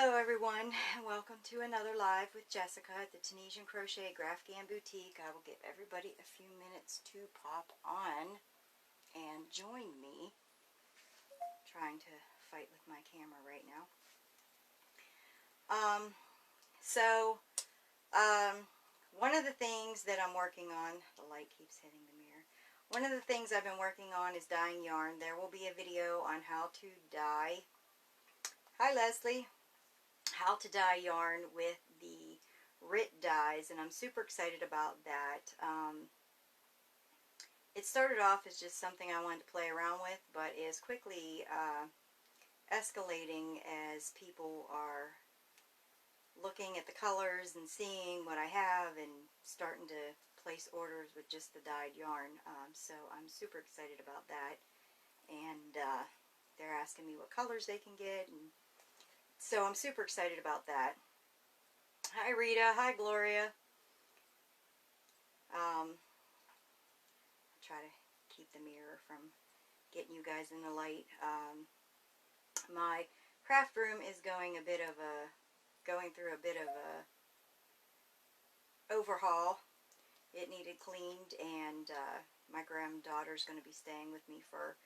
Hello everyone, and welcome to another live with Jessica at the Tunisian Crochet Afghan Boutique. I will give everybody a few minutes to pop on and join me. I'm trying to fight with my camera right now. One of the things that I'm working on, the light keeps hitting the mirror. One of the things I've been working on is dyeing yarn. There will be a video on how to dye. Hi Leslie. How to dye yarn with the RIT dyes, and I'm super excited about that. It started off as just something I wanted to play around with, but is quickly escalating as people are looking at the colors and seeing what I have and starting to place orders with just the dyed yarn. So I'm super excited about that, and they're asking me what colors they can get, and so I'm super excited about that. Hi Rita, hi Gloria. Try to keep the mirror from getting you guys in the light. My craft room is going through a bit of a overhaul. It needed cleaned, and my granddaughter's going to be staying with me for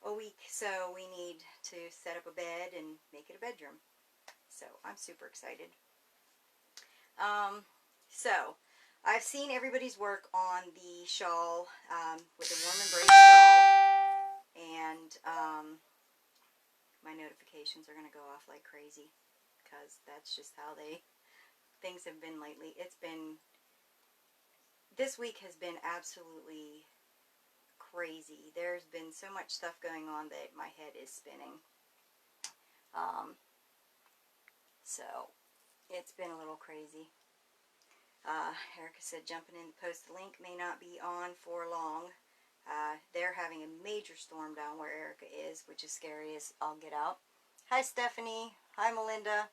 a week, so we need to set up a bed and make it a bedroom. So I'm super excited. So I've seen everybody's work on the shawl with the warm embrace shawl, and my notifications are going to go off like crazy because that's just how things have been lately. This week has been absolutely crazy. There's been so much stuff going on that my head is spinning. So it's been a little crazy. Erica said jumping in to post the link may not be on for long. They're having a major storm down where Erica is, which is scary as I'll get out. Hi Stephanie. Hi Melinda.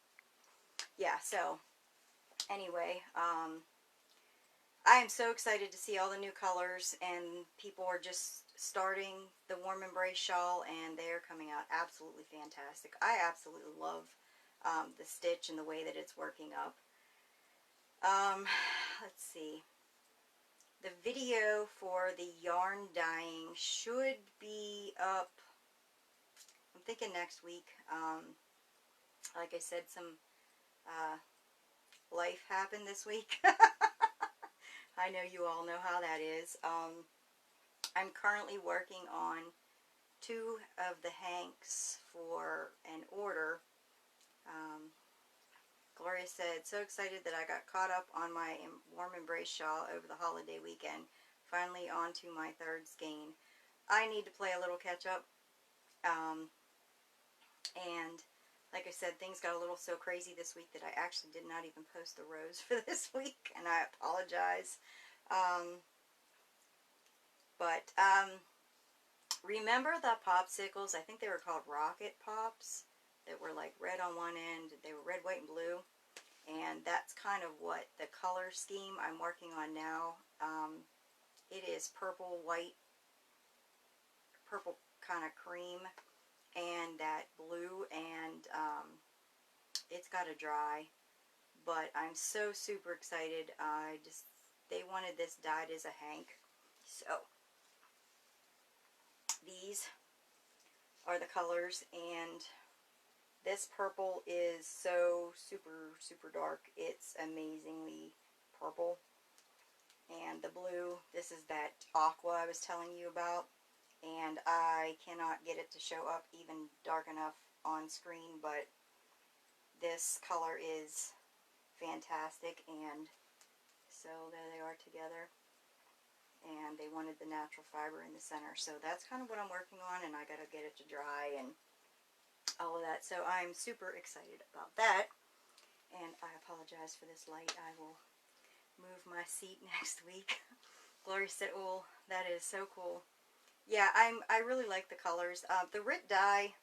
Yeah, so anyway, I am so excited to see all the new colors, and people are just starting the warm embrace shawl, and they're coming out absolutely fantastic. I absolutely love the stitch and the way that it's working up. Let's see. The video for the yarn dyeing should be up, I'm thinking next week. Like I said, some life happened this week. I know you all know how that is. I'm currently working on 2 of the hanks for an order. Gloria said, so excited that I got caught up on my warm embrace shawl over the holiday weekend. Finally on to my 3rd skein. I need to play a little catch up. And like I said, things got a little so crazy this week that I actually did not even post the rows for this week, and I apologize. Remember the popsicles? I think they were called Rocket Pops, that were like red on one end. They were red, white, and blue. And that's kind of what the color scheme I'm working on now. It is purple, white, purple kind of cream, and that blue, and it's got to dry. But I'm so super excited. They wanted this dyed as a hank. So these are the colors, and this purple is so super, super dark. It's amazingly purple. And the blue, this is that aqua I was telling you about. And I cannot get it to show up even dark enough on screen, but this color is fantastic. And so there they are together. And they wanted the natural fiber in the center. So that's kind of what I'm working on, and I got to get it to dry and all of that. So I'm super excited about that, and I apologize for this light. I will move my seat next week. Gloria said, oh, that is so cool. Yeah, I really like the colors. The RIT dye,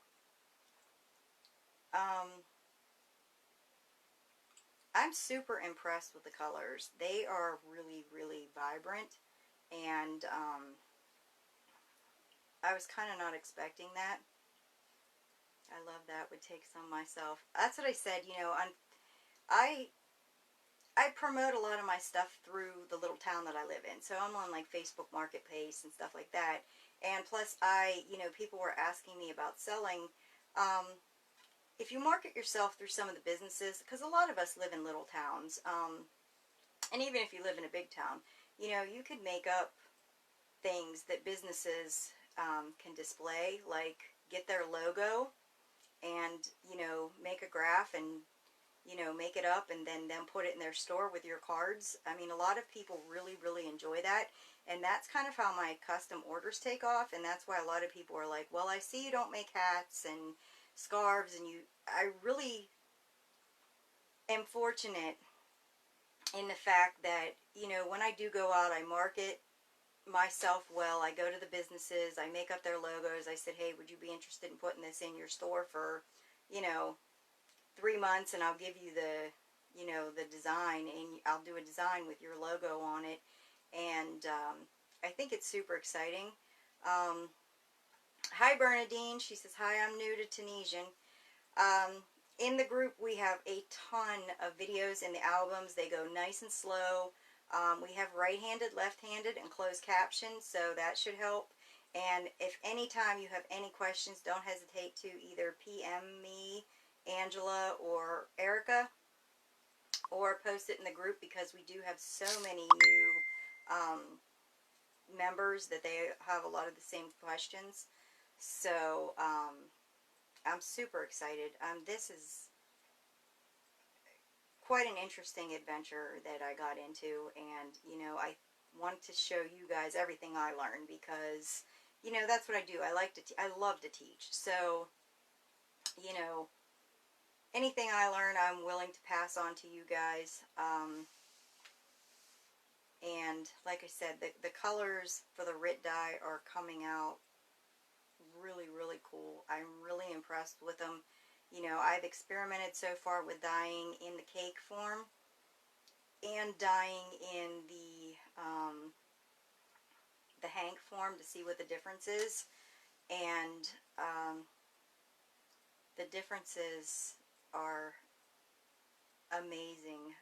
I'm super impressed with the colors. They are really, really vibrant, and I was kind of not expecting that. I love that. Would take some myself. That's what I said. You know, I I promote a lot of my stuff through the little town that I live in. So I'm on like Facebook Marketplace and stuff like that. And plus, you know, people were asking me about selling. Um, if you market yourself through some of the businesses, because a lot of us live in little towns, and even if you live in a big town, you know, you could make up things that businesses can display, like get their logo and, you know, make a graph and, you know, make it up and then them put it in their store with your cards. I mean, a lot of people really, really enjoy that. And that's kind of how my custom orders take off. And that's why a lot of people are like, well, I see you don't make hats and scarves. And I really am fortunate in the fact that, you know, when I do go out, I market myself well. I go to the businesses, I make up their logos. I said, hey, would you be interested in putting this in your store for, you know, 3 months, and I'll give you the, you know, the design, and I'll do a design with your logo on it. And I think it's super exciting. Um, Hi Bernadine, she says, hi, I'm new to Tunisian. In the group we have a ton of videos in the albums. They go nice and slow. We have right-handed, left-handed, and closed captions, so that should help. And if anytime you have any questions, don't hesitate to either PM me, Angela, or Erica, or post it in the group, because we do have so many new members that they have a lot of the same questions. So I'm super excited. This is quite an interesting adventure that I got into, and you know, I want to show you guys everything I learned, because you know, that's what I do. I love to teach. So, you know, anything I learn, I'm willing to pass on to you guys. And like I said, the colors for the Rit dye are coming out really, really cool. I'm really impressed with them. You know, I've experimented so far with dyeing in the cake form and dyeing in the hank form to see what the difference is. And the differences are amazing.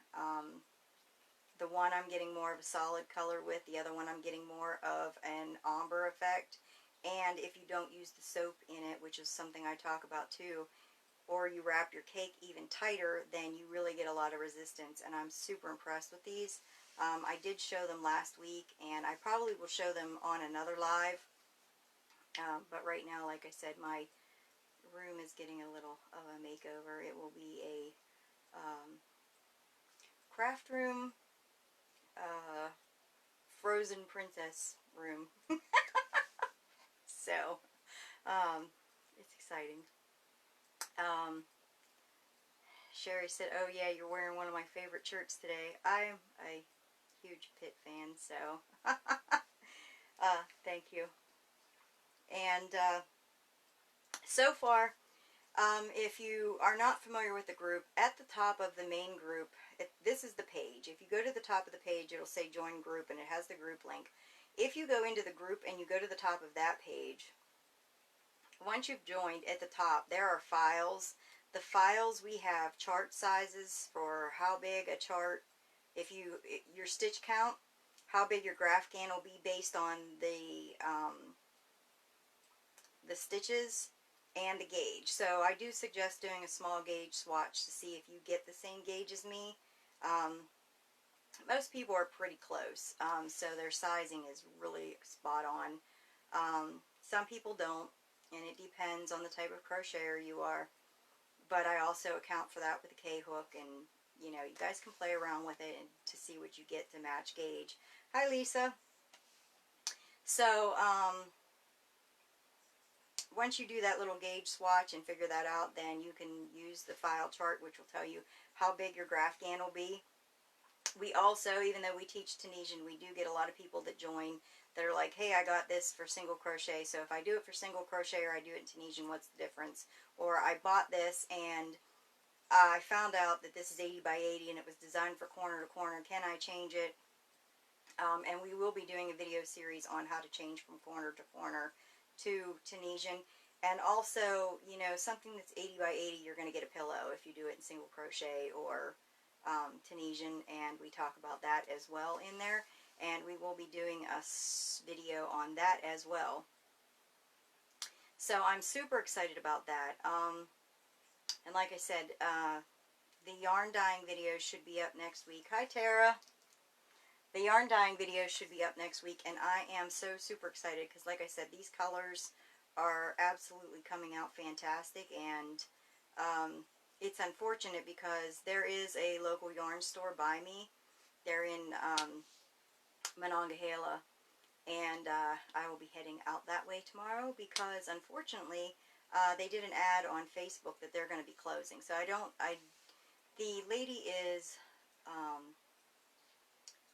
The one I'm getting more of a solid color with, the other one I'm getting more of an ombre effect. And if you don't use the soap in it, which is something I talk about too, or you wrap your cake even tighter, then you really get a lot of resistance. And I'm super impressed with these. I did show them last week, and I probably will show them on another live. But right now, like I said, my room is getting a little of a makeover. It will be a craft room, frozen princess room. So, it's exciting. Sherry said, oh yeah, you're wearing one of my favorite shirts today. I'm a huge Pitt fan, so thank you. And so far, if you are not familiar with the group, at the top of the main group, this is the page. If you go to the top of the page, it'll say join group, and it has the group link. If you go into the group and you go to the top of that page, once you've joined, at the top there are files. The files, we have chart sizes for how big a chart, your stitch count, how big your graph can will be based on the stitches and the gauge. So I do suggest doing a small gauge swatch to see if you get the same gauge as me. Most people are pretty close, so their sizing is really spot on. Some people don't, and it depends on the type of crocheter you are. But I also account for that with the K-hook, and you know, you guys can play around with it and to see what you get to match gauge. Hi Lisa. So once you do that little gauge swatch and figure that out, then you can use the file chart, which will tell you how big your graph gan will be. We also, even though we teach Tunisian, we do get a lot of people that join that are like, hey, I got this for single crochet, so if I do it for single crochet or I do it in Tunisian, what's the difference? Or I bought this and I found out that this is 80 by 80 and it was designed for corner to corner. Can I change it? And we will be doing a video series on how to change from corner to corner to Tunisian. And also, you know, something that's 80 by 80, you're going to get a pillow if you do it in single crochet or Tunisian, and we talk about that as well in there. And we will be doing a video on that as well. So I'm super excited about that. And like I said, the yarn dyeing video should be up next week. Hi, Tara. The yarn dyeing video should be up next week, and I am so super excited because, like I said, these colors are absolutely coming out fantastic, and it's unfortunate because there is a local yarn store by me. They're in Monongahela, and I will be heading out that way tomorrow because, unfortunately, they did an ad on Facebook that they're going to be closing. So the lady is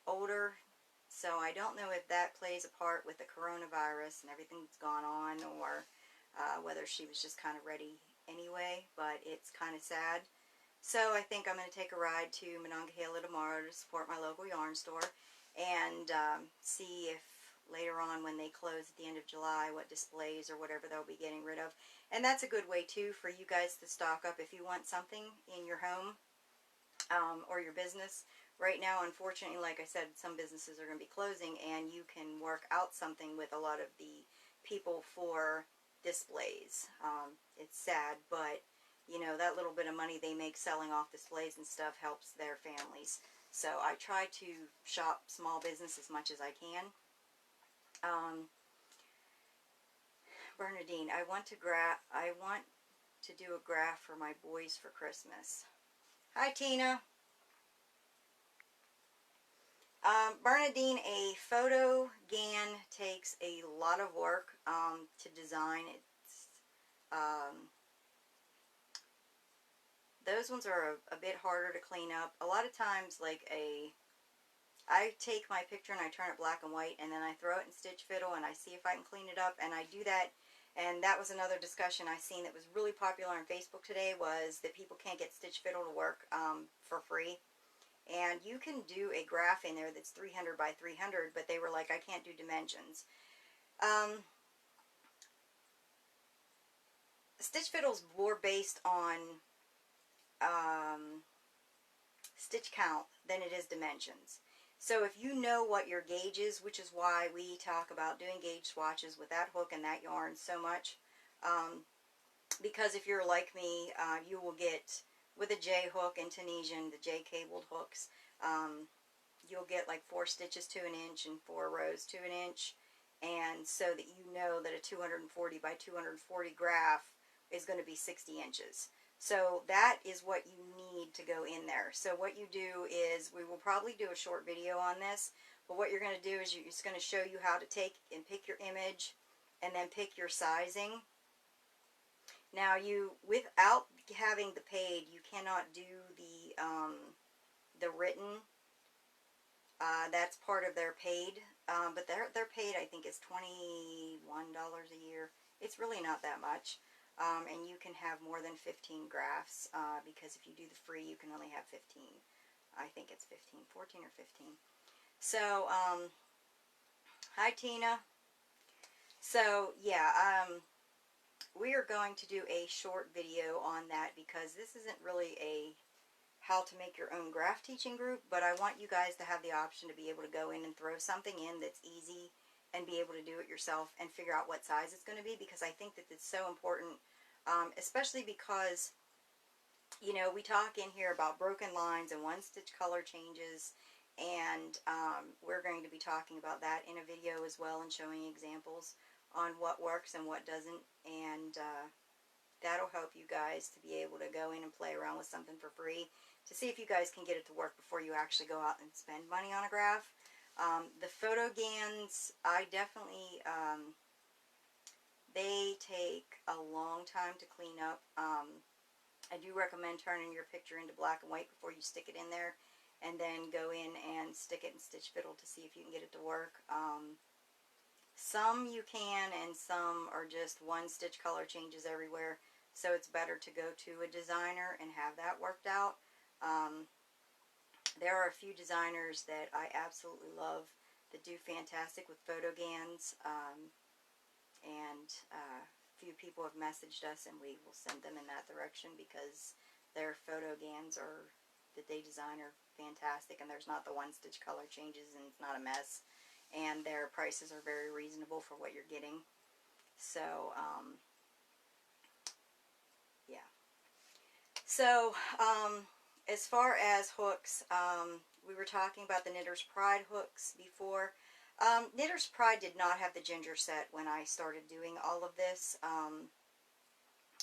older, so I don't know if that plays a part with the coronavirus and everything that's gone on, or whether she was just kind of ready anyway, but it's kind of sad. So I think I'm going to take a ride to Monongahela tomorrow to support my local yarn store and see if later on when they close at the end of July what displays or whatever they'll be getting rid of. And that's a good way too for you guys to stock up if you want something in your home or your business. Right now, unfortunately, like I said, some businesses are going to be closing, and you can work out something with a lot of the people for displays. It's sad, but you know, that little bit of money they make selling off displays and stuff helps their families. So I try to shop small business as much as I can. Bernadine, I want to do a graph for my boys for Christmas. Hi, Tina. Bernadine, a photo GAN takes a lot of work to design. Those ones are a bit harder to clean up. A lot of times, I take my picture and I turn it black and white, and then I throw it in Stitch Fiddle and I see if I can clean it up, and I do that. And that was another discussion I seen that was really popular on Facebook today, was that people can't get Stitch Fiddle to work for free. And you can do a graph in there that's 300 by 300, but they were like, I can't do dimensions. Stitch Fiddle's more based on stitch count than it is dimensions. So if you know what your gauge is, which is why we talk about doing gauge swatches with that hook and that yarn so much, because if you're like me, you will get, with a J hook and Tunisian, the J cabled hooks, you'll get like 4 stitches to an inch and 4 rows to an inch, and so that you know that a 240 by 240 graph is going to be 60 inches. So that is what you need to go in there. So what you do is, we will probably do a short video on this, but what you're going to do is it's going to show you how to take and pick your image and then pick your sizing. Now, without having the paid, you cannot do the written. That's part of their paid, but their paid, I think, is $21 a year. It's really not that much. And you can have more than 15 graphs, because if you do the free, you can only have 15. I think it's 15, 14 or 15. So, hi, Tina. So, yeah, we are going to do a short video on that, because this isn't really a how to make your own graph teaching group, but I want you guys to have the option to be able to go in and throw something in that's easy and be able to do it yourself and figure out what size it's going to be, because I think that it's so important, especially because, you know, we talk in here about broken lines and one stitch color changes, and we're going to be talking about that in a video as well and showing examples on what works and what doesn't, and that'll help you guys to be able to go in and play around with something for free to see if you guys can get it to work before you actually go out and spend money on a graph. The photo GANs, I definitely, they take a long time to clean up. I do recommend turning your picture into black and white before you stick it in there, and then go in and stick it in Stitch Fiddle to see if you can get it to work. Some you can, and some are just one stitch color changes everywhere, so it's better to go to a designer and have that worked out. There are a few designers that I absolutely love that do fantastic with photo GANs, and few people have messaged us, and we will send them in that direction because their photo gans that they design are fantastic, and there's not the one stitch color changes, and it's not a mess, and their prices are very reasonable for what you're getting. So yeah. So as far as hooks, we were talking about the Knitter's Pride hooks before. Knitter's Pride did not have the ginger set when I started doing all of this.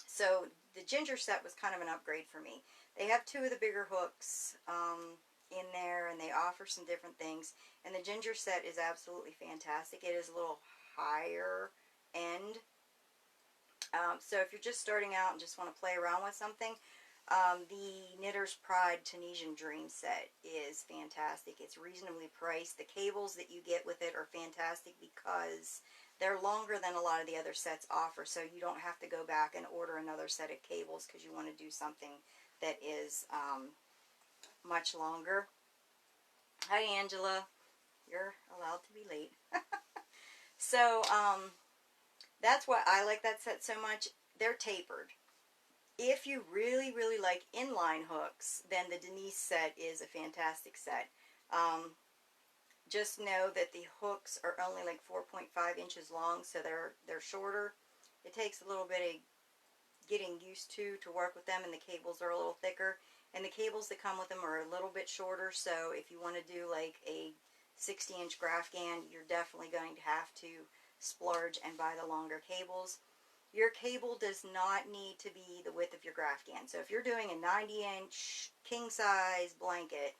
So the ginger set was kind of an upgrade for me. They have two of the bigger hooks in there, and they offer some different things. And the ginger set is absolutely fantastic. It is a little higher end. So if you're just starting out and just want to play around with something, the Knitter's Pride Tunisian Dream set is fantastic. It's reasonably priced. The cables that you get with it are fantastic because they're longer than a lot of the other sets offer, so you don't have to go back and order another set of cables because you want to do something that is much longer. Hi, Angela. You're allowed to be late. So that's why I like that set so much. They're tapered. If you really, really like inline hooks, then the Denise set is a fantastic set. Just know that the hooks are only like 4.5 inches long, so they're shorter. It takes a little bit of getting used to work with them, and the cables are a little thicker. And the cables that come with them are a little bit shorter, so if you want to do like a 60-inch graph gan, you're definitely going to have to splurge and buy the longer cables. Your cable does not need to be the width of your graph gan. So if you're doing a 90-inch king-size blanket,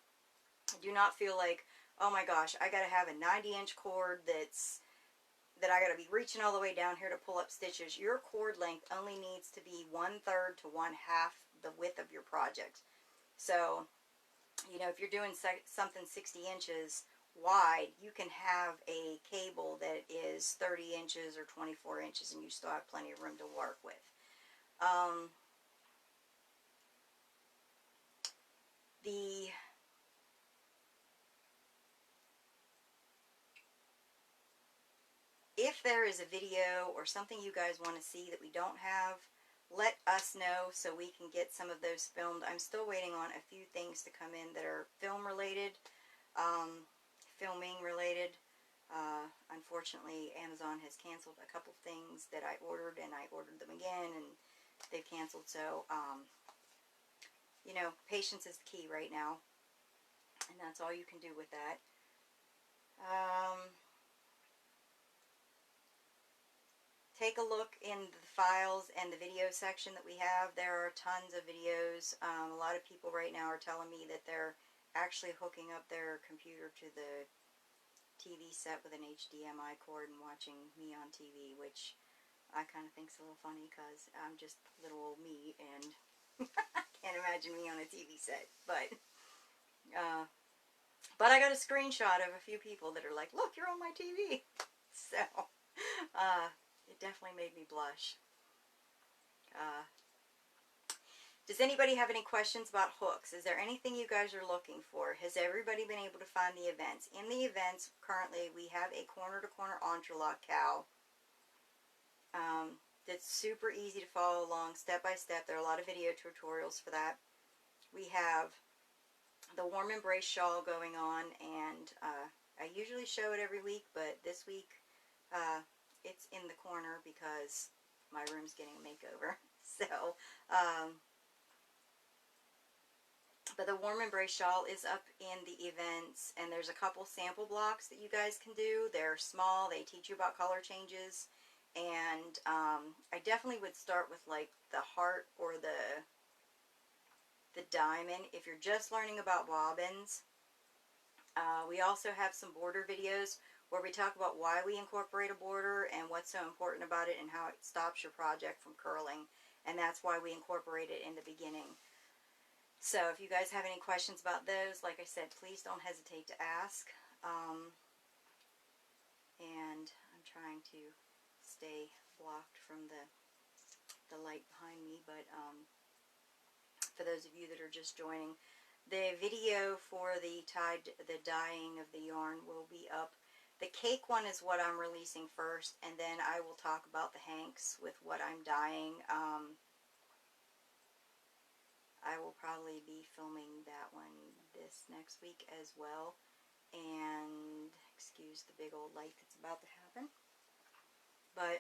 do not feel like, oh my gosh, I got to have a 90-inch cord that I got to be reaching all the way down here to pull up stitches. Your cord length only needs to be 1/3 to 1/2 the width of your project. So, you know, if you're doing something 60 inches wide, you can have a cable that is 30 inches or 24 inches, and you still have plenty of room to work with. If there is a video or something you guys want to see that we don't have, let us know so we can get some of those filmed. I'm still waiting on a few things to come in that are film related, filming related. Unfortunately, Amazon has canceled a couple things that I ordered, and I ordered them again, and they've canceled. So, you know, patience is the key right now, and that's all you can do with that. Take a look in the files and the video section that we have. There are tons of videos. A lot of people right now are telling me that they're actually hooking up their computer to the TV set with an HDMI cord and watching me on TV, which I kind of think is a little funny because I'm just little old me, and I can't imagine me on a TV set. But I got a screenshot of a few people that are like, look, you're on my TV. So, it definitely made me blush. Does anybody have any questions about hooks? Is there anything you guys are looking for? Has everybody been able to find the events? In the events, currently, we have a corner-to-corner entrelac cow. That's super easy to follow along, step by step. There are a lot of video tutorials for that. We have the warm embrace shawl going on, and I usually show it every week, but this week it's in the corner because my room's getting a makeover. So, but the warm embrace shawl is up in the events, and there's a couple sample blocks that you guys can do. They're small. They teach you about color changes, and I definitely would start with like the heart or the diamond if you're just learning about bobbins. We also have some border videos where we talk about why we incorporate a border and what's so important about it and how it stops your project from curling, and that's why we incorporate it in the beginning. So if you guys have any questions about those, like I said, please don't hesitate to ask. And I'm trying to stay blocked from the light behind me, but for those of you that are just joining, the video for the dyeing of the yarn will be up The cake one is what I'm releasing first, and then I will talk about the hanks with what I'm dyeing. I will probably be filming that one this next week as well. And excuse the big old light that's about to happen. But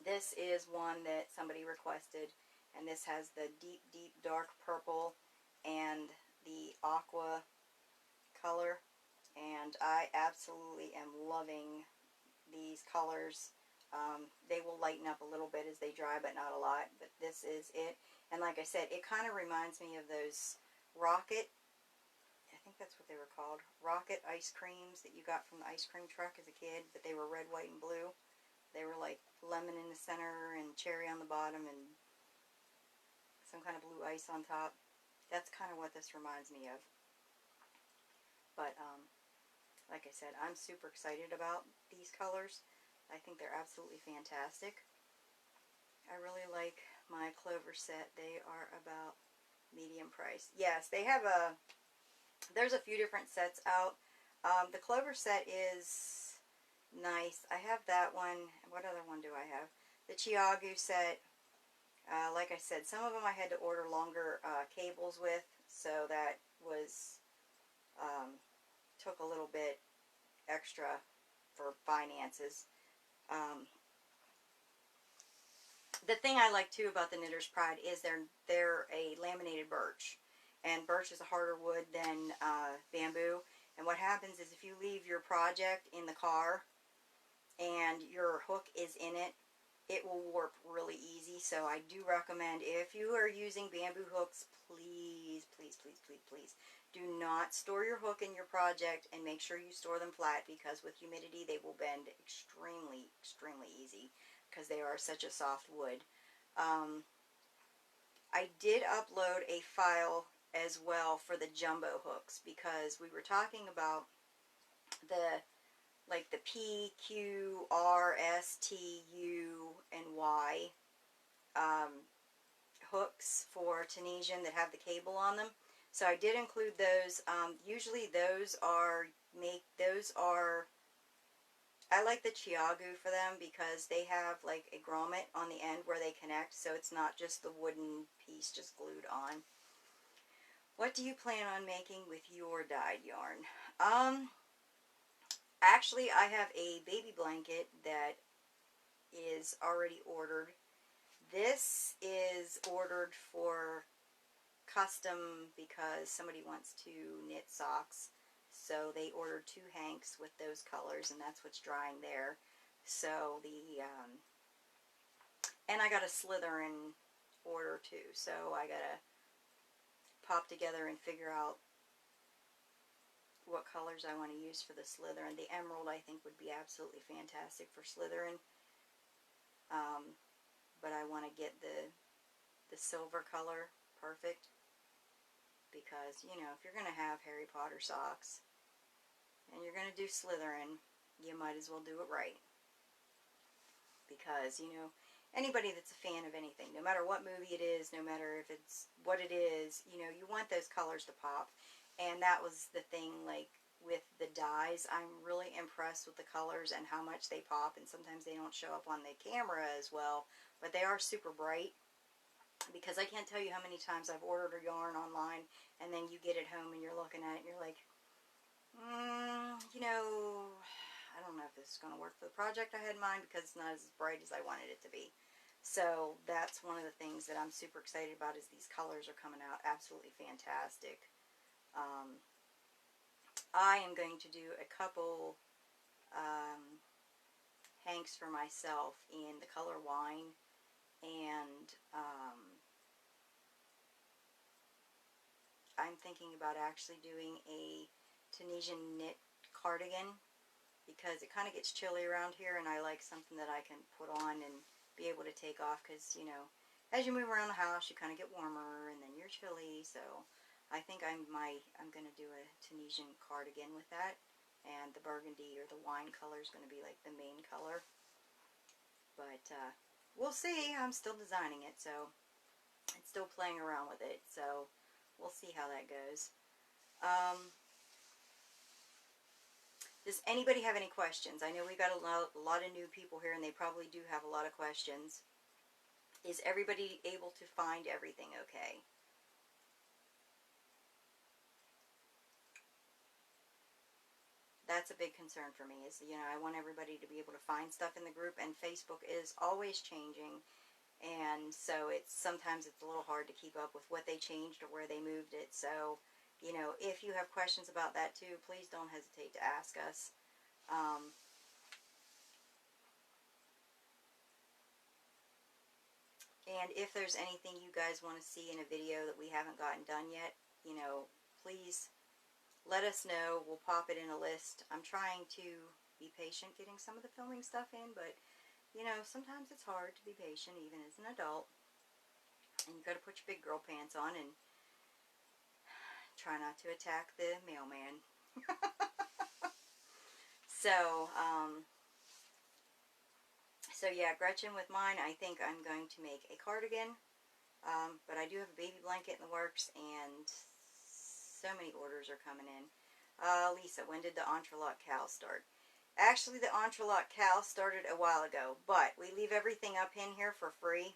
this is one that somebody requested, and this has the deep, deep dark purple and the aqua color. And I absolutely am loving these colors. They will lighten up a little bit as they dry, but not a lot. But this is it. And like I said, it kind of reminds me of those rocket, I think that's what they were called, rocket ice creams that you got from the ice cream truck as a kid, but they were red, white, and blue. They were like lemon in the center and cherry on the bottom and some kind of blue ice on top. That's kind of what this reminds me of. But, like I said, I'm super excited about these colors. I think they're absolutely fantastic. I really like my clover set. They are about medium price. Yes, they have there's a few different sets out. The clover set is nice. I have that one. What other one do I have? The Chiagu set. Like I said, some of them I had to order longer cables with, so that was took a little bit extra for finances. The thing I like too about the Knitter's Pride is they're a laminated birch, and birch is a harder wood than bamboo. And what happens is if you leave your project in the car and your hook is in it, it will warp really easy. So I do recommend, if you are using bamboo hooks, please, please, please, please, please, do not store your hook in your project, and make sure you store them flat, because with humidity they will bend extremely, extremely easy, because they are such a soft wood. I did upload a file as well for the jumbo hooks, because we were talking about the P, Q, R, S, T, U, and Y hooks for Tunisian that have the cable on them. So I did include those. Usually those are I like the Chiagu for them, because they have like a grommet on the end where they connect, so it's not just the wooden piece just glued on. What do you plan on making with your dyed yarn? Actually, I have a baby blanket that is already ordered. This is ordered for custom because somebody wants to knit socks. So they ordered 2 hanks with those colors, and that's what's drying there. So and I got a Slytherin order too. So I gotta pop together and figure out what colors I want to use for the Slytherin. The emerald I think would be absolutely fantastic for Slytherin. But I want to get the silver color perfect, because, you know, if you're going to have Harry Potter socks and you're going to do Slytherin, you might as well do it right. Because, you know, anybody that's a fan of anything, no matter what movie it is, no matter if it's what it is, you know, you want those colors to pop. And that was the thing, like, with the dyes. I'm really impressed with the colors and how much they pop, and sometimes they don't show up on the camera as well, but they are super bright. Because I can't tell you how many times I've ordered a yarn online, and then you get it home and you're looking at it and you're like, you know, I don't know if this is going to work for the project I had in mind, because it's not as bright as I wanted it to be. So that's one of the things that I'm super excited about, is these colors are coming out absolutely fantastic. I am going to do a couple hanks for myself in the color wine, and I'm thinking about actually doing a Tunisian knit cardigan, because it kind of gets chilly around here, and I like something that I can put on and be able to take off, because, you know, as you move around the house you kind of get warmer and then you're chilly. So I think I'm going to do a Tunisian cardigan with that, and the burgundy or the wine color is going to be like the main color. But we'll see. I'm still designing it, so it's still playing around with it. So we'll see how that goes. Does anybody have any questions? I know we got a lot of new people here, and they probably do have a lot of questions. Is everybody able to find everything okay? That's a big concern for me, is, you know, I want everybody to be able to find stuff in the group, and Facebook is always changing, and so sometimes it's a little hard to keep up with what they changed or where they moved it. So, you know, if you have questions about that too, please don't hesitate to ask us. And if there's anything you guys want to see in a video that we haven't gotten done yet, you know, please let us know. We'll pop it in a list. I'm trying to be patient getting some of the filming stuff in, but, you know, sometimes it's hard to be patient even as an adult. And you got to put your big girl pants on and try not to attack the mailman. So, so yeah, Gretchen, with mine, I think I'm going to make a cardigan. But I do have a baby blanket in the works, and so many orders are coming in. Lisa, when did the Entrelac cowl start? Actually, the Entrelac cowl started a while ago, but we leave everything up in here for free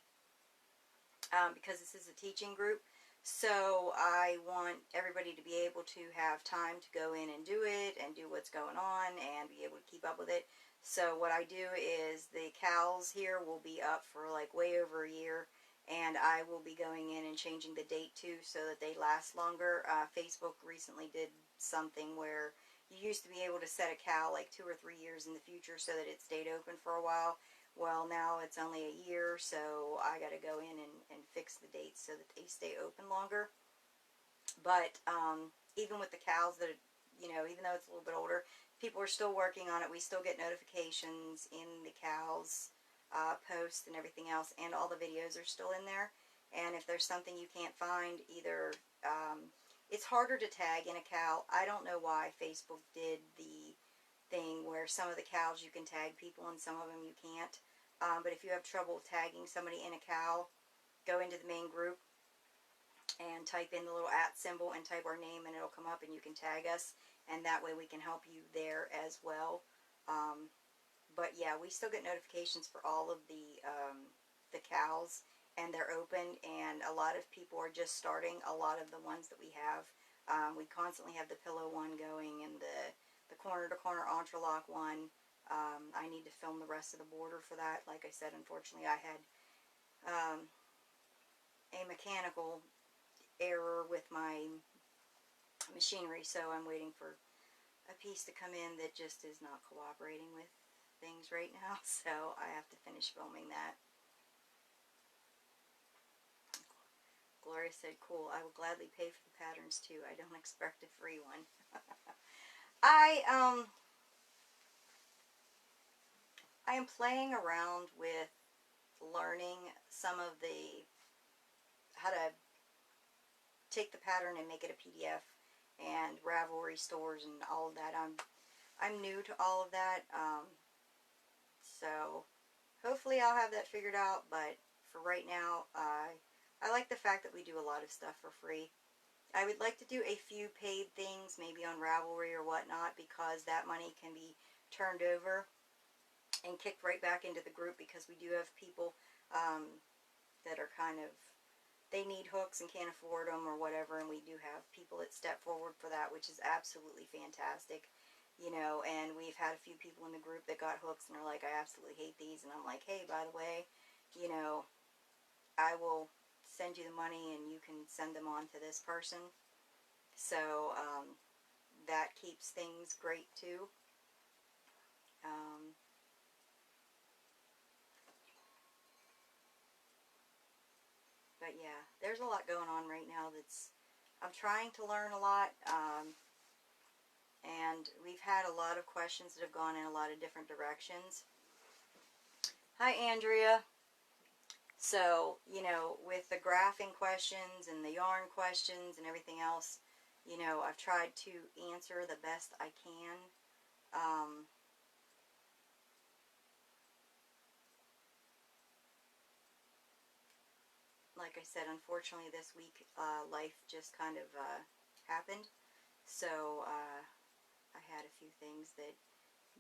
because this is a teaching group. So I want everybody to be able to have time to go in and do it and do what's going on and be able to keep up with it. So what I do is the cowls here will be up for like way over a year, and I will be going in and changing the date too so that they last longer. Facebook recently did something where you used to be able to set a cowl like 2 or 3 years in the future so that it stayed open for a while. Well, now it's only a year, so I got to go in and fix the dates so that they stay open longer. But even with the cows that, you know, even though it's a little bit older, people are still working on it. We still get notifications in the cows posts and everything else, and all the videos are still in there. And if there's something you can't find, either it's harder to tag in a cow. I don't know why Facebook did the thing where some of the cows you can tag people and some of them you can't. But if you have trouble tagging somebody in a cow, go into the main group and type in the little @ symbol and type our name, and it'll come up and you can tag us, and that way we can help you there as well. But yeah, we still get notifications for all of the cows, and they're open, and a lot of people are just starting a lot of the ones that we have. We constantly have the pillow one going, and the corner-to-corner entrelac one. I need to film the rest of the border for that. Like I said, unfortunately, I had a mechanical error with my machinery, so I'm waiting for a piece to come in that just is not cooperating with things right now, so I have to finish filming that. Gloria said, cool, I will gladly pay for the patterns too. I don't expect a free one. I am playing around with learning some of how to take the pattern and make it a PDF, and Ravelry stores and all of that. I'm new to all of that, so hopefully I'll have that figured out, but for right now, I like the fact that we do a lot of stuff for free. I would like to do a few paid things, maybe on Ravelry or whatnot, because that money can be turned over and kicked right back into the group, because we do have people that are kind of, they need hooks and can't afford them or whatever, and we do have people that step forward for that, which is absolutely fantastic, you know. And we've had a few people in the group that got hooks and are like, I absolutely hate these, and I'm like, hey, by the way, you know, I will send you the money and you can send them on to this person. So that keeps things great too. But yeah, there's a lot going on right now I'm trying to learn a lot, and we've had a lot of questions that have gone in a lot of different directions. Hi, Andrea. So, you know, with the graphing questions and the yarn questions and everything else, you know, I've tried to answer the best I can. Like I said, unfortunately this week life just kind of happened, so I had a few things that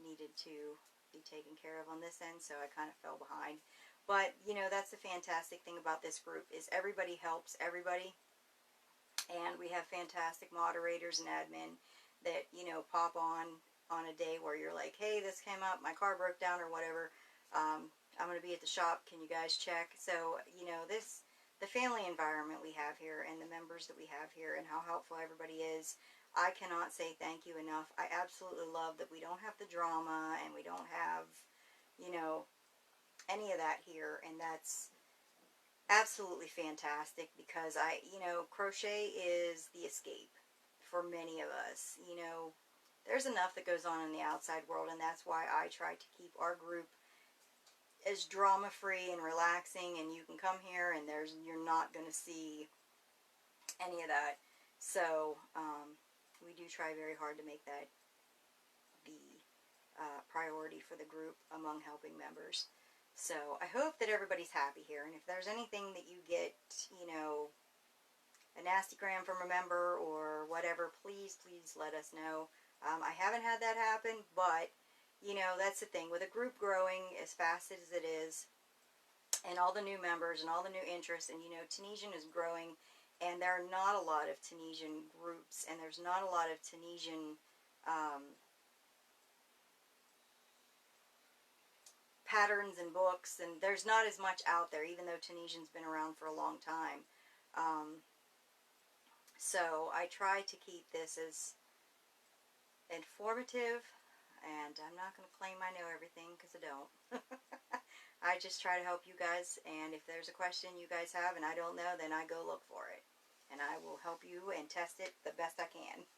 needed to be taken care of on this end, so I kind of fell behind. But, you know, that's the fantastic thing about this group is everybody helps everybody. And we have fantastic moderators and admin that, you know, pop on a day where you're like, hey, this came up, my car broke down or whatever. I'm going to be at the shop. Can you guys check? So, you know, the family environment we have here and the members that we have here and how helpful everybody is, I cannot say thank you enough. I absolutely love that we don't have the drama and we don't have, you know, any of that here, and that's absolutely fantastic because you know, crochet is the escape for many of us. You know, there's enough that goes on in the outside world, and that's why I try to keep our group as drama-free and relaxing, and you can come here and you're not going to see any of that. So, we do try very hard to make that the priority for the group among helping members. So I hope that everybody's happy here, and if there's anything that you get, you know, a nasty gram from a member or whatever, please let us know. I haven't had that happen, but, you know, that's the thing. With a group growing as fast as it is, and all the new members and all the new interests, and, you know, Tunisian is growing, and there are not a lot of Tunisian groups, and there's not a lot of Tunisian patterns and books, and there's not as much out there, even though Tunisian's been around for a long time. So I try to keep this as informative, and I'm not going to claim I know everything because I don't. I just try to help you guys, and if there's a question you guys have and I don't know, then I go look for it, and I will help you and test it the best I can.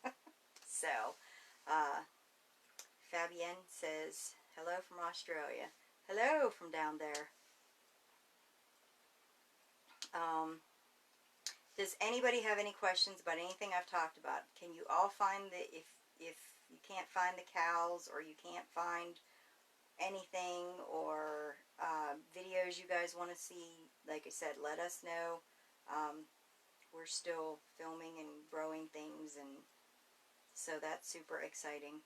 So, Fabienne says, hello from Australia. Hello from down there. Does anybody have any questions about anything I've talked about? Can you all find if you can't find the cows, or you can't find anything, or videos you guys want to see, like I said, let us know. We're still filming and growing things, and so that's super exciting.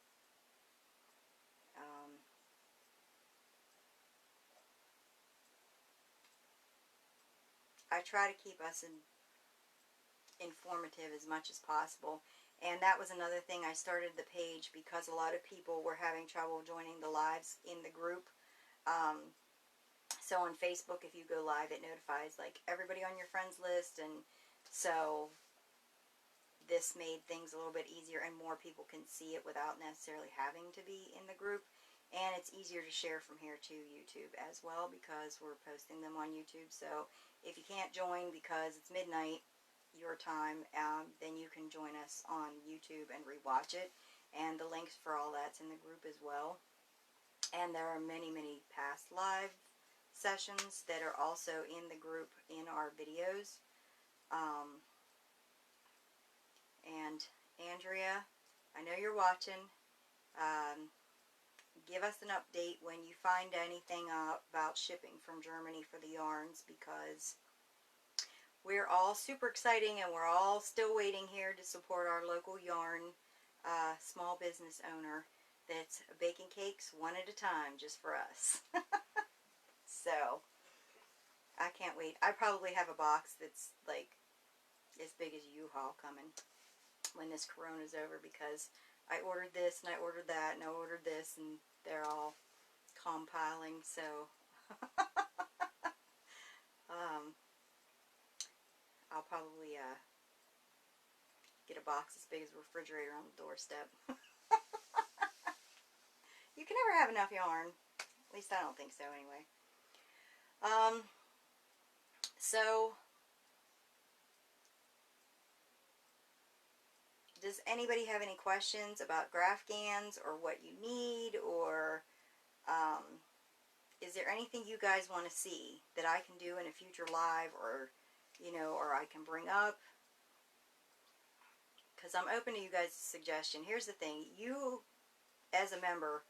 I try to keep us informative as much as possible, and that was another thing. I started the page because a lot of people were having trouble joining the lives in the group. So on Facebook, if you go live, it notifies like everybody on your friends list, and so this made things a little bit easier, and more people can see it without necessarily having to be in the group. And it's easier to share from here to YouTube as well, because we're posting them on YouTube. So if you can't join because it's midnight your time, then you can join us on YouTube and rewatch it. And the links for all that's in the group as well. And there are many past live sessions that are also in the group in our videos. And Andrea, I know you're watching. Give us an update when you find anything about shipping from Germany for the yarns, because we're all super exciting, and we're all still waiting here to support our local yarn small business owner that's baking cakes one at a time just for us. So I can't wait. I probably have a box that's like as big as U-Haul coming when this corona's over, because I ordered this and I ordered that and I ordered this, and they're all compiling. So I'll probably get a box as big as a refrigerator on the doorstep. You can never have enough yarn. At least I don't think so anyway. So does anybody have any questions about Graphgans or what you need, or is there anything you guys want to see that I can do in a future live, or, you know, or I can bring up? Because I'm open to you guys' suggestion. Here's the thing. You, as a member,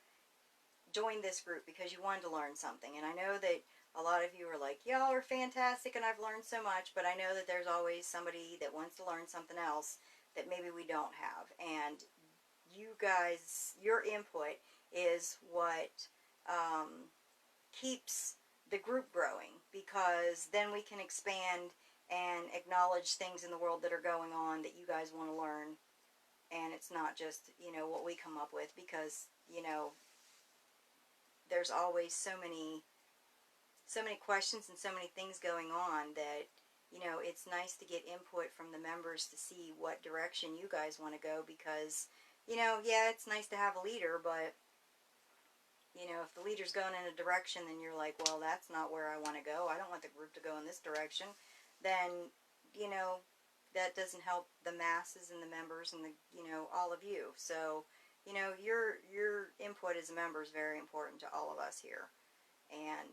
joined this group because you wanted to learn something. And I know that a lot of you are like, y'all are fantastic and I've learned so much. But I know that there's always somebody that wants to learn something else that maybe we don't have. And you guys, your input is what keeps the group growing, because then we can expand and acknowledge things in the world that are going on that you guys want to learn, and it's not just, you know, what we come up with, because, you know, there's always so many questions and so many things going on that, you know, it's nice to get input from the members to see what direction you guys want to go, because, you know, yeah, it's nice to have a leader, but, you know, if the leader's going in a direction, then you're like, well, that's not where I want to go. I don't want the group to go in this direction. Then, you know, that doesn't help the masses and the members and the, you know, all of you. So, you know, your input as a member is very important to all of us here. And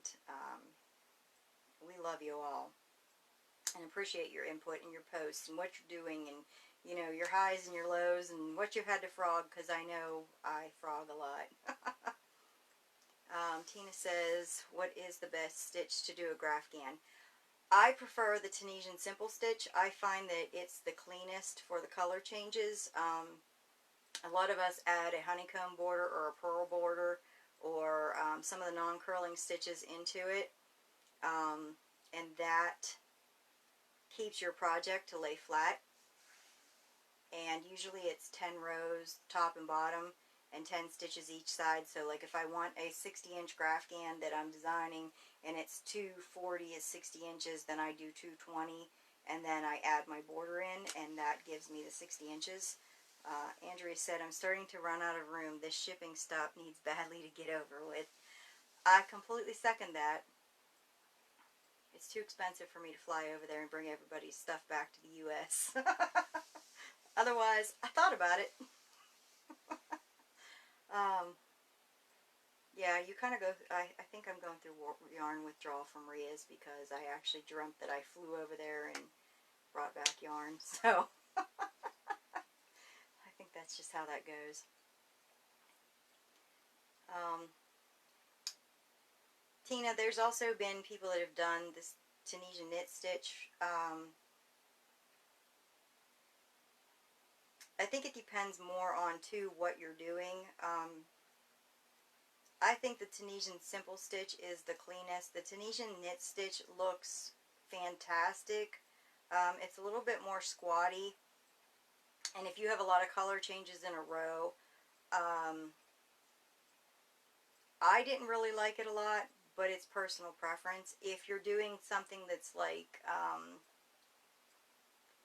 we love you all and appreciate your input and your posts and what you're doing, and, you know, your highs and your lows and what you've had to frog, because I know I frog a lot. Tina says, what is the best stitch to do a Afghan? I prefer the Tunisian simple stitch. I find that it's the cleanest for the color changes. A lot of us add a honeycomb border or a pearl border, or some of the non-curling stitches into it, and that keeps your project to lay flat. And usually it's 10 rows top and bottom and 10 stitches each side. So like if I want a 60-inch Afghan that I'm designing and it's 240 is 60 inches, then I do 220 and then I add my border in, and that gives me the 60 inches. Andrea said, I'm starting to run out of room. This shipping stop needs badly to get over with. I completely second that. It's too expensive for me to fly over there and bring everybody's stuff back to the U.S. Otherwise, I thought about it. Yeah, you kind of go, I think I'm going through yarn withdrawal from Ria's, because I actually dreamt that I flew over there and brought back yarn. So, I think that's just how that goes. Tina, there's also been people that have done this Tunisian knit stitch. I think it depends more on, too, what you're doing. I think the Tunisian simple stitch is the cleanest. The Tunisian knit stitch looks fantastic. It's a little bit more squatty, and if you have a lot of color changes in a row, I didn't really like it a lot, but it's personal preference. If you're doing something that's like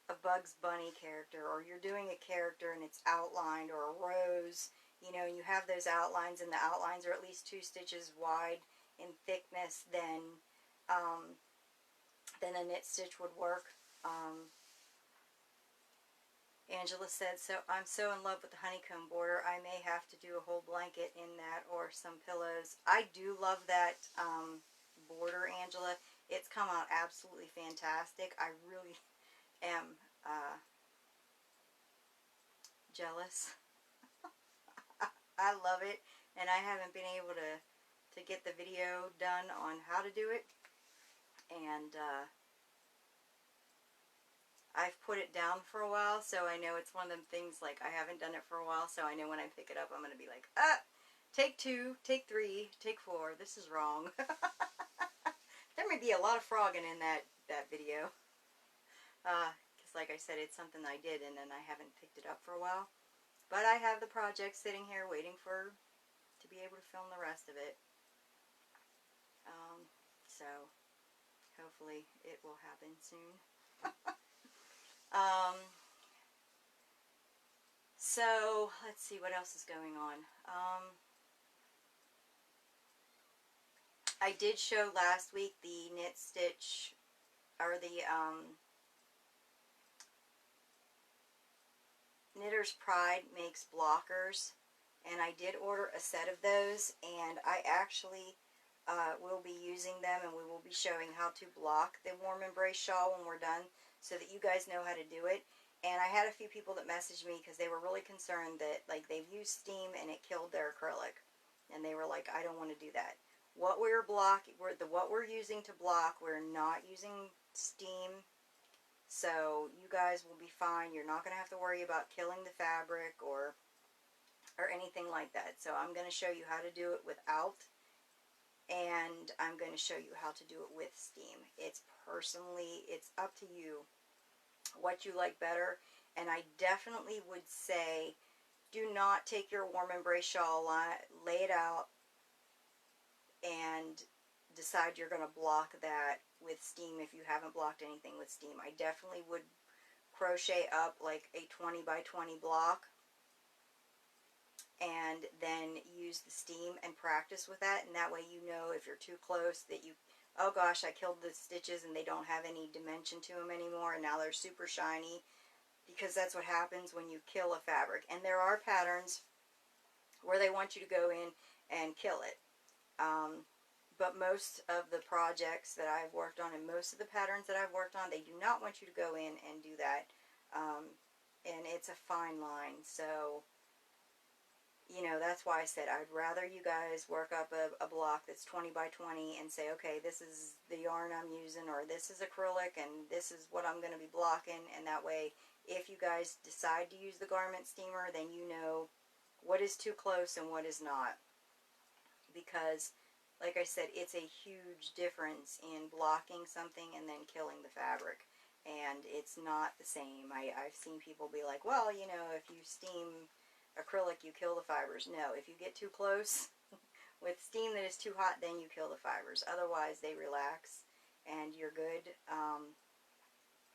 a Bugs Bunny character, or you're doing a character and it's outlined, or a rose, you know, and you have those outlines, and the outlines are at least 2 stitches wide in thickness, then a knit stitch would work. Angela said, so I'm so in love with the honeycomb border, I may have to do a whole blanket in that, or some pillows. I do love that border, Angela. It's come out absolutely fantastic. I really am jealous. I love it, and I haven't been able to get the video done on how to do it, and I've put it down for a while, so I know it's one of them things, like, I haven't done it for a while, so I know when I pick it up, I'm going to be like, take 2, take 3, take 4, this is wrong. There may be a lot of frogging in that video, because like I said, it's something I did, and then I haven't picked it up for a while. But I have the project sitting here waiting to be able to film the rest of it. So hopefully it will happen soon. So let's see what else is going on. I did show last week the knit stitch, or the Knitter's Pride makes blockers, and I did order a set of those, and I actually will be using them, and we will be showing how to block the warm embrace shawl when we're done, so that you guys know how to do it. And I had a few people that messaged me because they were really concerned that, like, they've used steam and it killed their acrylic, and they were like, I don't want to do that. What we're using to block, we're not using steam. So you guys will be fine. You're not going to have to worry about killing the fabric or or anything like that. So I'm going to show you how to do it without, and I'm going to show you how to do it with steam. It's up to you what you like better. And I definitely would say, do not take your warm embrace shawl, lay it out, and decide you're going to block that with steam if you haven't blocked anything with steam. I definitely would crochet up like a 20 by 20 block and then use the steam and practice with that, and that way you know if you're too close that you, oh gosh, I killed the stitches and they don't have any dimension to them anymore and now they're super shiny, because that's what happens when you kill a fabric. And there are patterns where they want you to go in and kill it. But most of the projects that I've worked on and most of the patterns that I've worked on, they do not want you to go in and do that. And it's a fine line. So, you know, that's why I said I'd rather you guys work up a block that's 20 by 20 and say, okay, this is the yarn I'm using, or this is acrylic, and this is what I'm going to be blocking. And that way, if you guys decide to use the garment steamer, then you know what is too close and what is not. Because, like I said, it's a huge difference in blocking something and then killing the fabric. And it's not the same. I've seen people be like, well, you know, if you steam acrylic, you kill the fibers. No, if you get too close with steam that is too hot, then you kill the fibers. Otherwise, they relax and you're good.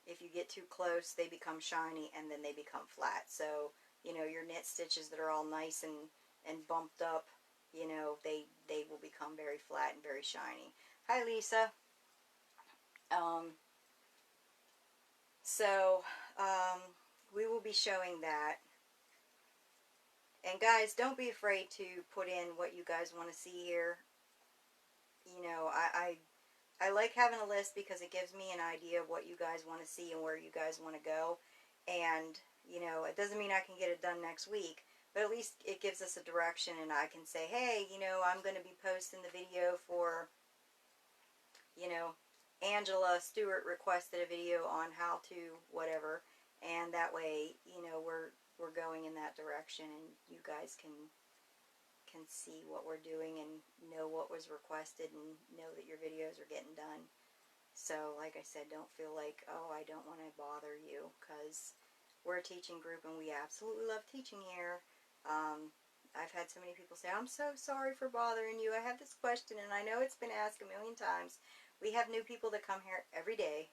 If you get too close, they become shiny and then they become flat. So, you know, your knit stitches that are all nice and bumped up, you know, they will become very flat and very shiny. Hi, Lisa. So, we will be showing that. And guys, don't be afraid to put in what you guys want to see here. You know, I like having a list because it gives me an idea of what you guys want to see and where you guys want to go. And, you know, it doesn't mean I can get it done next week, but at least it gives us a direction, and I can say, hey, you know, I'm going to be posting the video for, you know, Angela Stewart requested a video on how to whatever, and that way, you know, we're going in that direction, and you guys can see what we're doing and know what was requested and know that your videos are getting done. So, like I said, don't feel like, oh, I don't want to bother you, because we're a teaching group and we absolutely love teaching here. I've had so many people say, I'm so sorry for bothering you. I have this question and I know it's been asked a million times. We have new people that come here every day,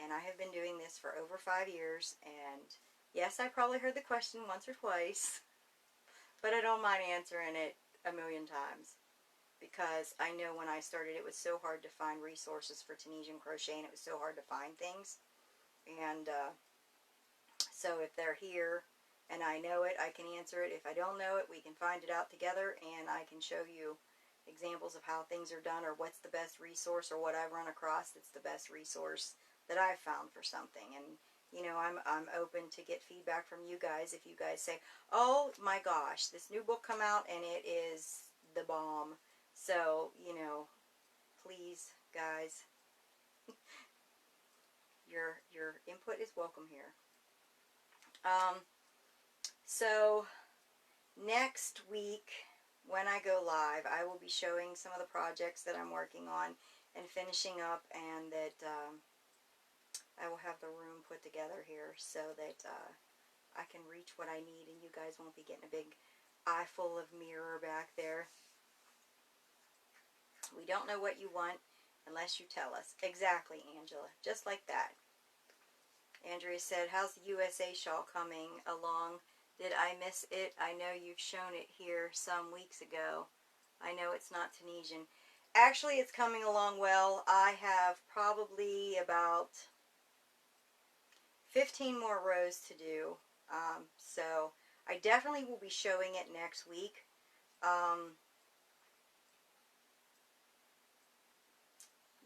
and I have been doing this for over 5 years, and yes, I probably heard the question once or twice, but I don't mind answering it a million times, because I know when I started it was so hard to find resources for Tunisian crochet, and it was so hard to find things. And so if they're here and I know it, I can answer it. If I don't know it, we can find it out together, and I can show you examples of how things are done, or what's the best resource, or what I've run across that's the best resource that I've found for something. And you know, I'm open to get feedback from you guys. If you guys say, oh my gosh, this new book come out and it is the bomb. So, you know, please guys, your input is welcome here. So next week, when I go live, I will be showing some of the projects that I'm working on and finishing up, and that I will have the room put together here so that I can reach what I need, and you guys won't be getting a big eye full of mirror back there. We don't know what you want unless you tell us. Exactly, Angela. Just like that. Andrea said, how's the USA shawl coming along? Did I miss it? I know you've shown it here some weeks ago. I know it's not Tunisian. Actually, it's coming along well. I have probably about 15 more rows to do. So I definitely will be showing it next week.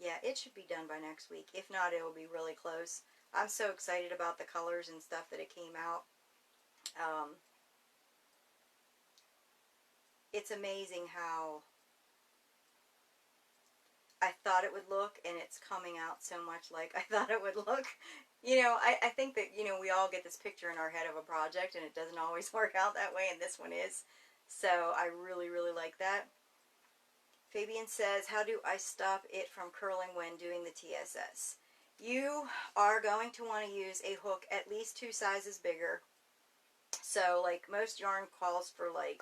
Yeah, it should be done by next week. If not, it will be really close. I'm so excited about the colors and stuff that it came out. It's amazing how I thought it would look, and it's coming out so much like I thought it would look. You know, I think that, you know, we all get this picture in our head of a project, and it doesn't always work out that way, and this one is. So I really, really like that. Fabian says, how do I stop it from curling when doing the TSS? You are going to want to use a hook at least 2 sizes bigger. So, like, most yarn calls for, like,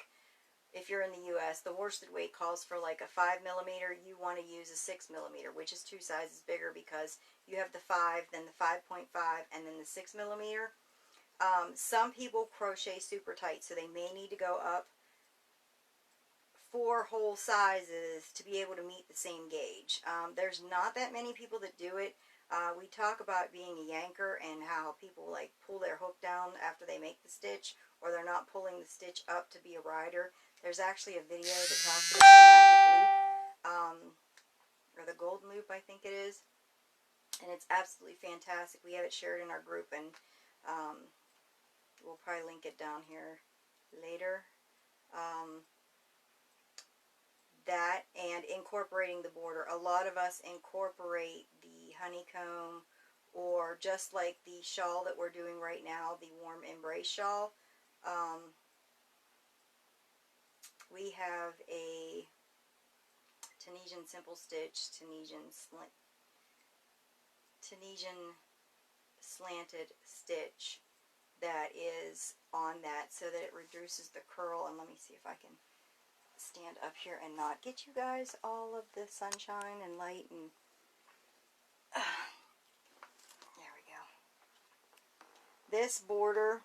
if you're in the US, the worsted weight calls for like a 5mm. You want to use a 6mm, which is 2 sizes bigger because you have the 5, then the 5.5, and then the 6mm. Some people crochet super tight, so they may need to go up 4 whole sizes to be able to meet the same gauge. There's not that many people that do it. We talk about being a yanker and how people like pull their hook down after they make the stitch, or they're not pulling the stitch up to be a rider. There's actually a video that talks about the magic loop, or the golden loop, I think it is, and it's absolutely fantastic. We have it shared in our group, and we'll probably link it down here later. That and incorporating the border. A lot of us incorporate the honeycomb, or just like the shawl that we're doing right now, the warm embrace shawl. We have a Tunisian simple stitch, Tunisian slanted stitch that is on that, so that it reduces the curl. And let me see if I can stand up here and not get you guys all of the sunshine and light, and there we go. This border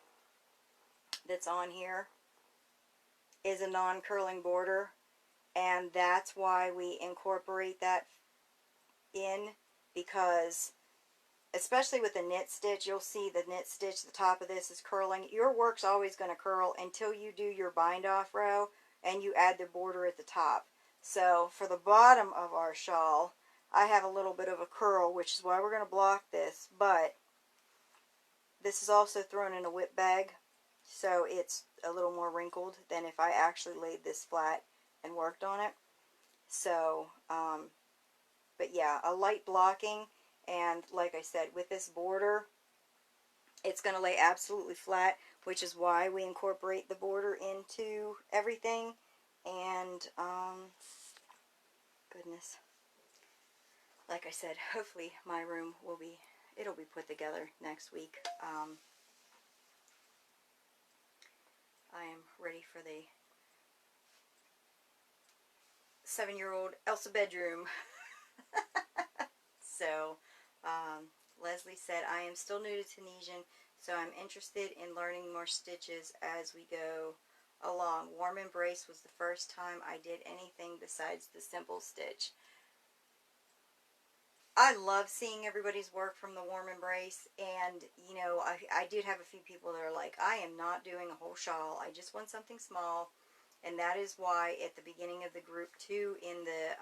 that's on here is a non-curling border, and that's why we incorporate that in, because especially with the knit stitch, you'll see the knit stitch, the top of this is curling. Your work's always going to curl until you do your bind off row and you add the border at the top. So for the bottom of our shawl, I have a little bit of a curl, which is why we're going to block this, but this is also thrown in a whip bag, so it's a little more wrinkled than if I actually laid this flat and worked on it. So, but yeah, a light blocking, and like I said, with this border, it's going to lay absolutely flat, which is why we incorporate the border into everything. And, goodness, like I said, hopefully my room will be, it'll be put together next week. I am ready for the 7-year-old Elsa bedroom. So, Leslie said, I am still new to Tunisian, so I'm interested in learning more stitches as we go along. Warm embrace was the first time I did anything besides the simple stitch. I love seeing everybody's work from the warm embrace, and you know, I did have a few people that are like, I am not doing a whole shawl, I just want something small. And that is why at the beginning of the group too, in the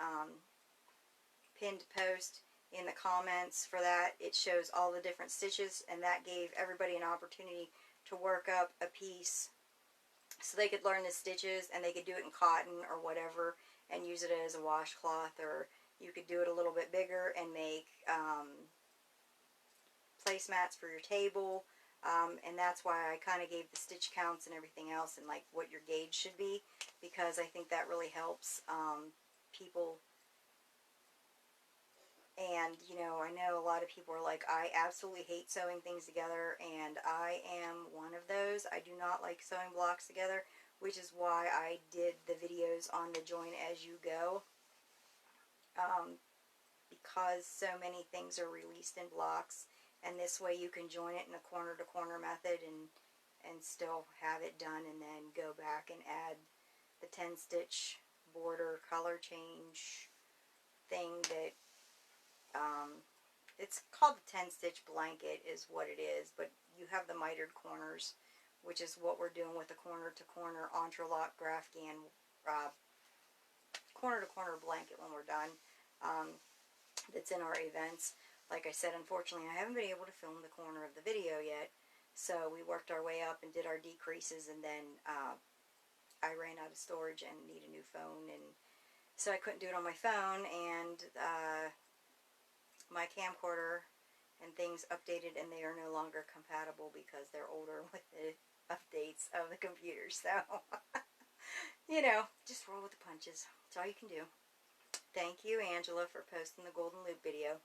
pinned post, in the comments for that, it shows all the different stitches, and that gave everybody an opportunity to work up a piece so they could learn the stitches, and they could do it in cotton or whatever and use it as a washcloth, or you could do it a little bit bigger and make placemats for your table. And that's why I kind of gave the stitch counts and everything else, and like what your gauge should be, because I think that really helps people. And, you know, I know a lot of people are like, I absolutely hate sewing things together, and I am one of those. I do not like sewing blocks together, which is why I did the videos on the join as you go, because so many things are released in blocks, and this way you can join it in a corner-to-corner method and still have it done, and then go back and add the 10-stitch border color change thing that it's called the 10-stitch blanket is what it is, but you have the mitered corners, which is what we're doing with the corner-to-corner entrelac Grafghan corner-to-corner blanket when we're done. That's in our events. Like I said, unfortunately, I haven't been able to film the corner of the video yet, so we worked our way up and did our decreases, and then I ran out of storage and need a new phone, and so I couldn't do it on my phone, and my camcorder and things updated, and they are no longer compatible because they're older with the updates of the computer. So, you know, just roll with the punches. That's all you can do. Thank you, Angela, for posting the Golden Loop video.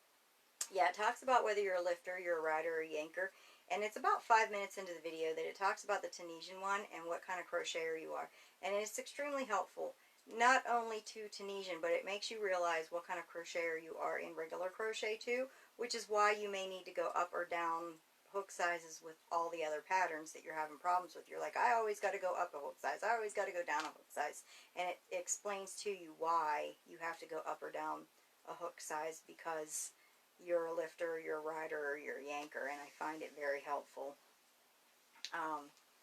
Yeah, it talks about whether you're a lifter, you're a rider, or a yanker. And it's about 5 minutes into the video that it talks about the Tunisian one and what kind of crocheter you are. And it's extremely helpful, not only to Tunisian, but it makes you realize what kind of crocheter you are in regular crochet too, which is why you may need to go up or down hook sizes with all the other patterns that you're having problems with. You're like, I always got to go up a hook size. I always got to go down a hook size. And it explains to you why you have to go up or down a hook size, because you're a lifter, you're a rider, or you're a yanker, and I find it very helpful.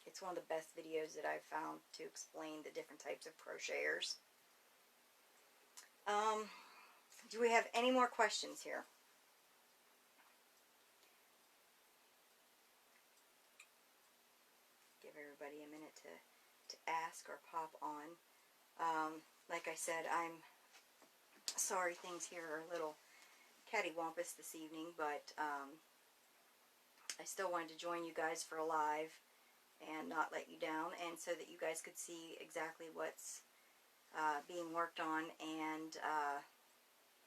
It's one of the best videos that I've found to explain the different types of crocheters. Do we have any more questions here? Give everybody a minute to ask or pop on. Like I said, I'm sorry things here are a little cattywampus this evening, but I still wanted to join you guys for a live and not let you down, and so that you guys could see exactly what's being worked on and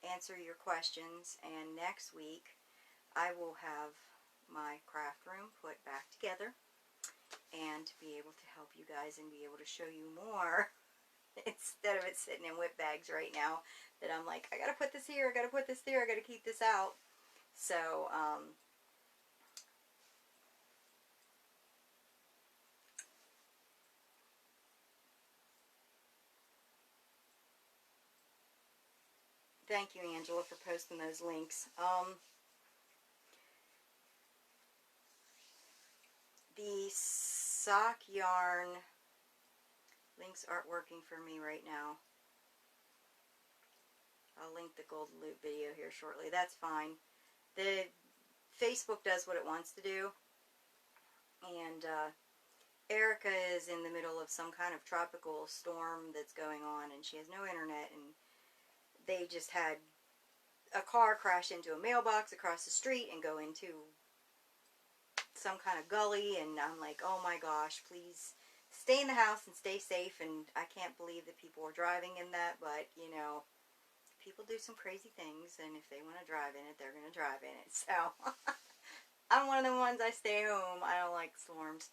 answer your questions. And next week I will have my craft room put back together and to be able to help you guys and be able to show you more instead of it sitting in whip bags right now that I'm like, I gotta put this here, I gotta put this there, I gotta keep this out. So thank you, Angela, for posting those links. The sock yarn links aren't working for me right now. I'll link the Golden Loop video here shortly. That's fine. The Facebook does what it wants to do. And Erica is in the middle of some kind of tropical storm that's going on, and she has no internet, and they just had a car crash into a mailbox across the street and go into some kind of gully, and I'm like, oh my gosh, please stay in the house and stay safe. And I can't believe that people were driving in that, but you know, people do some crazy things, and if they want to drive in it, they're going to drive in it. So I'm one of the ones, I stay home. I don't like storms.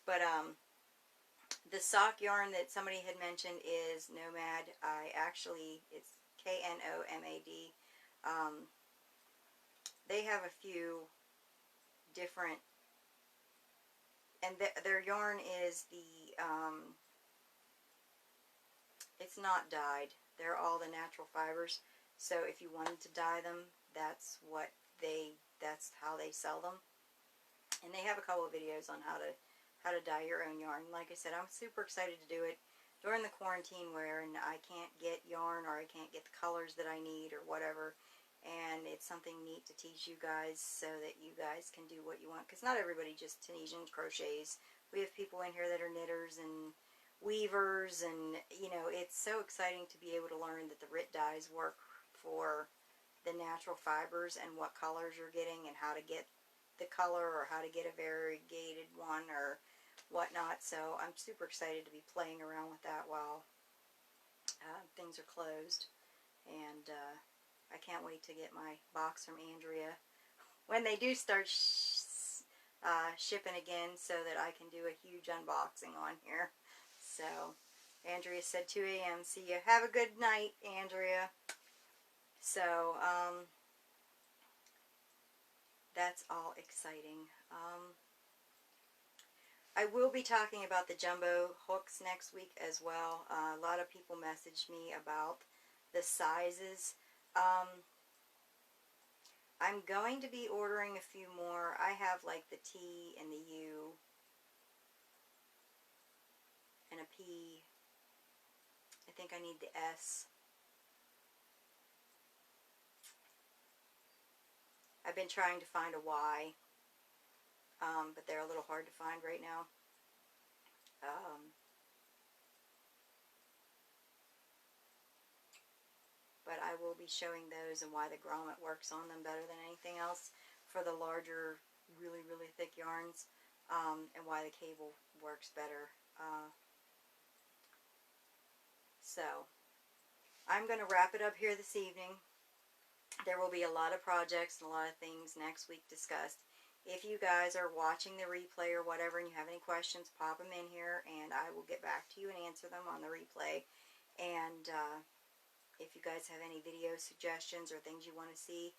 But the sock yarn that somebody had mentioned is Nomad. It's K-N-O-M-A-D. They have a few different, and their yarn is it's not dyed. They're all the natural fibers. So if you wanted to dye them, that's how they sell them. And they have a couple of videos on how to dye your own yarn. Like I said, I'm super excited to do it during the quarantine where I can't get yarn, or I can't get the colors that I need, or whatever. And it's something neat to teach you guys so that you guys can do what you want. Because not everybody just Tunisian crochets. We have people in here that are knitters and weavers, and you know, it's so exciting to be able to learn that the RIT dyes work for the natural fibers and what colors you're getting and how to get the color, or how to get a variegated one or whatnot. So I'm super excited to be playing around with that while things are closed. And I can't wait to get my box from Andrea when they do start shipping again, so that I can do a huge unboxing on here. So Andrea said 2 a.m. See you. Have a good night, Andrea. So that's all exciting. I will be talking about the jumbo hooks next week as well. A lot of people messaged me about the sizes. I'm going to be ordering a few more. I have like the T and the U and a P. I think I need the S. I've been trying to find a Y, but they're a little hard to find right now. But I will be showing those and why the grommet works on them better than anything else for the larger, really, really thick yarns, and why the cable works better. So, I'm going to wrap it up here this evening. There will be a lot of projects and a lot of things next week discussed. If you guys are watching the replay or whatever and you have any questions, pop them in here and I will get back to you and answer them on the replay. And if you guys have any video suggestions or things you want to see,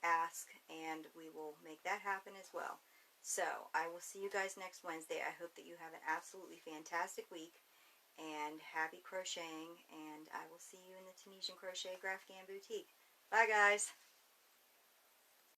ask and we will make that happen as well. So, I will see you guys next Wednesday. I hope that you have an absolutely fantastic week and happy crocheting, and I will see you in the Tunisian Crochet Grafghan Boutique. Bye guys!